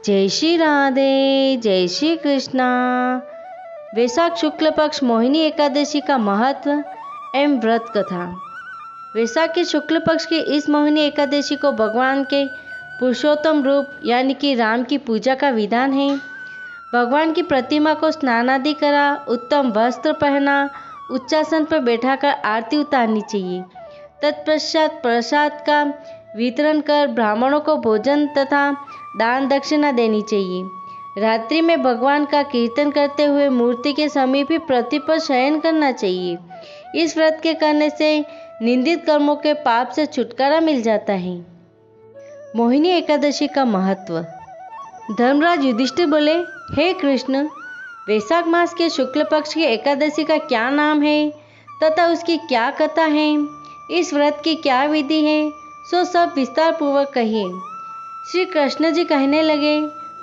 जय श्री राधे, जय श्री कृष्णा। वैशाख शुक्ल पक्ष मोहिनी एकादशी का महत्व एवं व्रत कथा। वैशाख के शुक्ल पक्ष की इस मोहिनी एकादशी को भगवान के पुरुषोत्तम रूप यानी कि राम की पूजा का विधान है। भगवान की प्रतिमा को स्नान आदि करा, उत्तम वस्त्र पहना, उच्चासन पर बैठाकर आरती उतारनी चाहिए। तत्पश्चात प्रसाद का वितरण कर ब्राह्मणों को भोजन तथा दान दक्षिणा देनी चाहिए। रात्रि में भगवान का कीर्तन करते हुए मूर्ति के समीप ही पृथ्वी पर शयन करना चाहिए। इस व्रत के करने से निंदित कर्मों के पाप से छुटकारा मिल जाता है। मोहिनी एकादशी का महत्व। धर्मराज युधिष्ठिर बोले, हे कृष्ण, वैशाख मास के शुक्ल पक्ष की एकादशी का क्या नाम है तथा उसकी क्या कथा है, इस व्रत की क्या विधि है, सो सब विस्तार पूर्वक कहिए। श्री कृष्ण जी कहने लगे,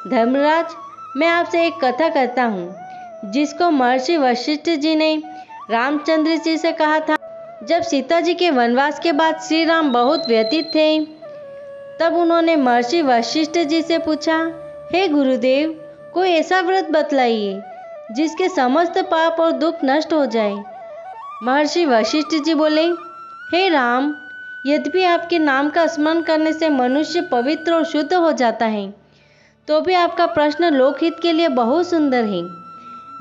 धर्मराज, मैं आपसे एक कथा करता हूँ जिसको महर्षि वशिष्ठ जी ने रामचंद्र जी से कहा था। जब सीता जी के वनवास के बाद श्री राम बहुत व्यतीत थे, तब उन्होंने महर्षि वशिष्ठ जी से पूछा, हे गुरुदेव, कोई ऐसा व्रत बतलाइए जिसके समस्त पाप और दुख नष्ट हो जाए। महर्षि वशिष्ठ जी बोले, हे राम, यद्यपि आपके नाम का स्मरण करने से मनुष्य पवित्र और शुद्ध हो जाता है, तो भी आपका प्रश्न लोकहित के लिए बहुत सुंदर है।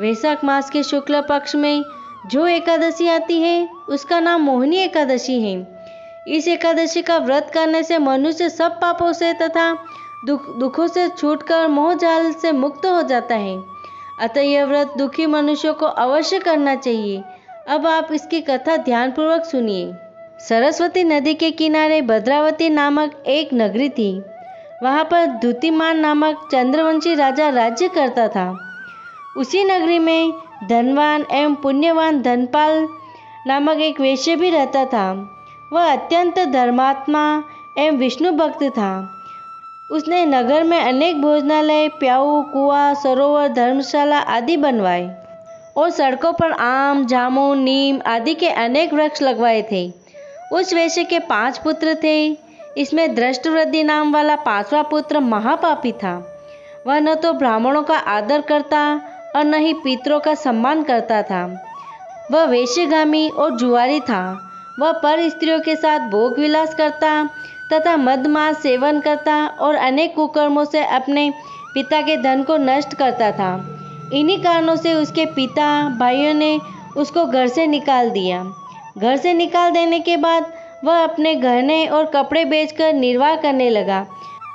वैशाख मास के शुक्ल पक्ष में जो एकादशी आती है उसका नाम मोहिनी एकादशी है। इस एकादशी का व्रत करने से मनुष्य सब पापों से तथा दुखों से छूटकर मोह जाल से मुक्त हो जाता है। अतः यह व्रत दुखी मनुष्यों को अवश्य करना चाहिए। अब आप इसकी कथा ध्यानपूर्वक सुनिए। सरस्वती नदी के किनारे भद्रावती नामक एक नगरी थी। वहाँ पर द्युतिमान नामक चंद्रवंशी राजा राज्य करता था। उसी नगरी में धनवान एवं पुण्यवान धनपाल नामक एक वैश्य भी रहता था। वह अत्यंत धर्मात्मा एवं विष्णु भक्त था। उसने नगर में अनेक भोजनालय, प्याऊ, कुआं, सरोवर, धर्मशाला आदि बनवाए और सड़कों पर आम, जामुन, नीम आदि के अनेक वृक्ष लगवाए थे। उस वैश्य के 5 पुत्र थे। इसमें दृष्टवृद्धि नाम वाला 5वां पुत्र महापापी था। वह न तो ब्राह्मणों का आदर करता और न ही पितरों का सम्मान करता था। वह वेश्यगामी और जुआरी था। वह पर स्त्रियों के साथ भोग विलास करता तथा मदमांस सेवन करता और अनेक कुकर्मों से अपने पिता के धन को नष्ट करता था। इन्हीं कारणों से उसके पिता भाइयों ने उसको घर से निकाल दिया। घर से निकाल देने के बाद वह अपने गहने और कपड़े बेचकर निर्वाह करने लगा।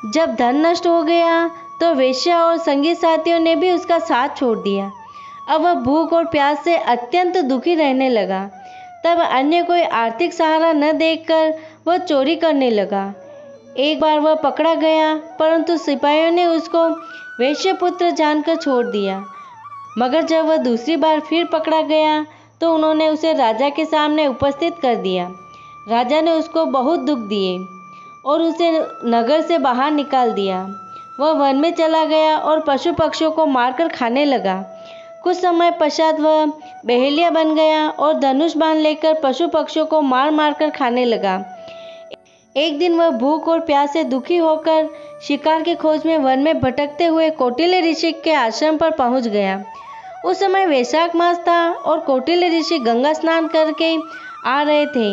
जब धन नष्ट हो गया तो वेश्या और संगी साथियों ने भी उसका साथ छोड़ दिया। अब वह भूख और प्यास से अत्यंत दुखी रहने लगा। तब अन्य कोई आर्थिक सहारा न देखकर वह चोरी करने लगा। एक बार वह पकड़ा गया, परंतु सिपाहियों ने उसको वेश्यपुत्र जानकर छोड़ दिया। मगर जब वह दूसरी बार फिर पकड़ा गया तो उन्होंने उसे राजा के सामने उपस्थित कर दिया। राजा ने उसको बहुत दुख दिए और उसे नगर से बाहर निकाल दिया। वह वन में चला गया और पशु पक्षियों को मारकर खाने लगा। कुछ समय पश्चात वह बहेलिया बन गया और धनुष बाण लेकर पशु पक्षियों को मार मार कर खाने लगा। एक दिन वह भूख और प्यास से दुखी होकर शिकार की खोज में वन में भटकते हुए कौटिल्य ऋषि के आश्रम पर पहुंच गया। उस समय वैशाख मास था और कौटिल्य ऋषि गंगा स्नान करके आ रहे थे।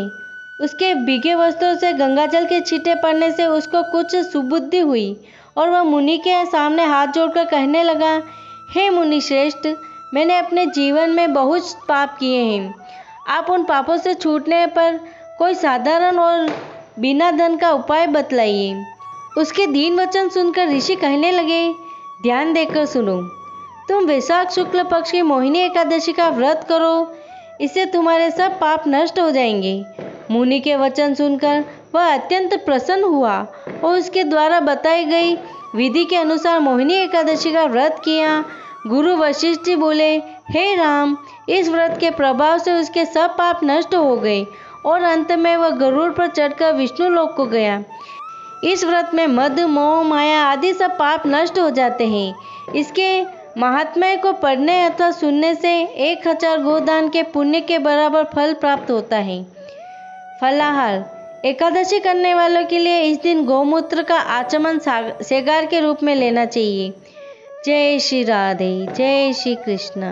उसके भीगे वस्त्रों से गंगाजल के छींटे पड़ने से उसको कुछ सुबुद्धि हुई और वह मुनि के सामने हाथ जोड़कर कहने लगा, हे मुनि श्रेष्ठ, मैंने अपने जीवन में बहुत पाप किए हैं। आप उन पापों से छूटने पर कोई साधारण और बिना धन का उपाय बतलाइए। उसके दीन वचन सुनकर ऋषि कहने लगे, ध्यान देकर सुनो। तुम वैशाख शुक्ल पक्ष की मोहिनी एकादशी का व्रत करो, इससे तुम्हारे सब पाप नष्ट हो जाएंगे। मुनि के वचन सुनकर वह अत्यंत प्रसन्न हुआ और उसके द्वारा बताई गई विधि के अनुसार मोहिनी एकादशी का व्रत किया। गुरु वशिष्ठ जी बोले, हे राम, इस व्रत के प्रभाव से उसके सब पाप नष्ट हो गए और अंत में वह गरुड़ पर चढ़कर विष्णु लोक को गया। इस व्रत में मद, मोह, माया आदि सब पाप नष्ट हो जाते हैं। इसके महात्म्य को पढ़ने अथवा सुनने से 1000 गोदान के पुण्य के बराबर फल प्राप्त होता है। फलाहार। एकादशी करने वालों के लिए इस दिन गौमूत्र का आचमन सेगार के रूप में लेना चाहिए। जय श्री राधे, जय श्री कृष्णा।